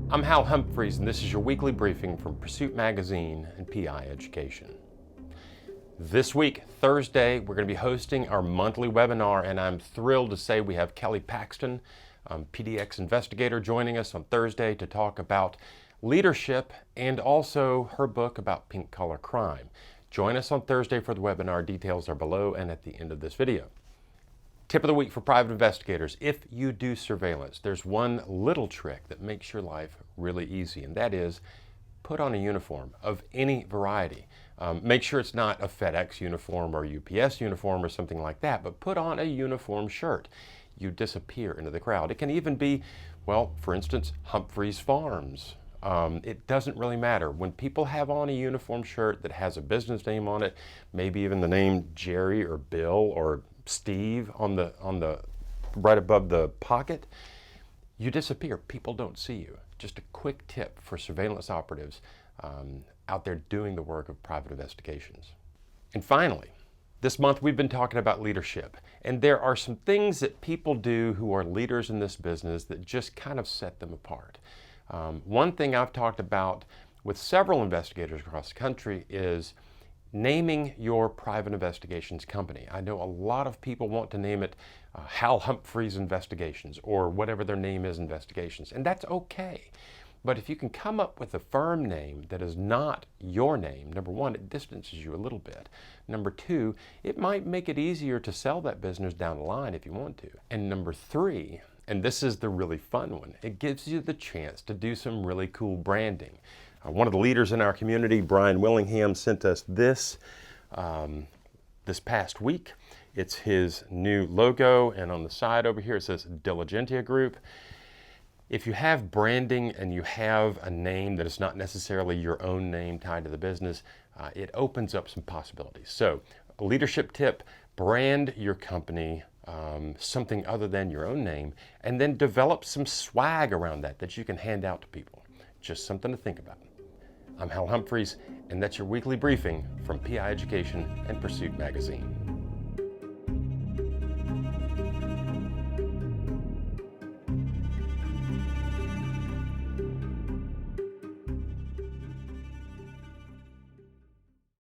I'm Hal Humphreys, and this is your weekly briefing from Pursuit Magazine and PI Education. This week, Thursday, we're going to be hosting our monthly webinar, and I'm thrilled to say we have Kelly Paxton, PDX investigator, joining us on Thursday to talk about leadership and also her book about pink-collar crime. Join us on Thursday for the webinar. Details are below and at the end of this video. Tip of the week for private investigators: if you do surveillance, there's one little trick that makes your life really easy, and that is put on a uniform of any variety. Make sure it's not a FedEx uniform or UPS uniform or something like that, but put on a uniform shirt. You disappear into the crowd. It can even be, well, for instance, Humphreys Farms. It doesn't really matter. When people have on a uniform shirt that has a business name on it, maybe even the name Jerry or Bill or Steve on the right above the pocket, you disappear. People don't see you. Just a quick tip for surveillance operatives out there doing the work of private investigations. And finally, this month we've been talking about leadership, and there are some things that people do who are leaders in this business that just kind of set them apart. One thing I've talked about with several investigators across the country is naming your private investigations company. I know a lot of people want to name it Hal Humphreys Investigations or whatever their name is, Investigations, and that's okay. But if you can come up with a firm name that is not your name, number one, it distances you a little bit. Number two, it might make it easier to sell that business down the line if you want to. And number three, and this is the really fun one, it gives you the chance to do some really cool branding. One of the leaders in our community, Brian Willingham, sent us this past week. It's his new logo, and on the side over here it says Diligentia Group. If you have branding and you have a name that is not necessarily your own name tied to the business, it opens up some possibilities. So, a leadership tip: brand your company something other than your own name, and then develop some swag around that you can hand out to people. Just something to think about. I'm Hal Humphreys, and that's your weekly briefing from PI Education and Pursuit Magazine.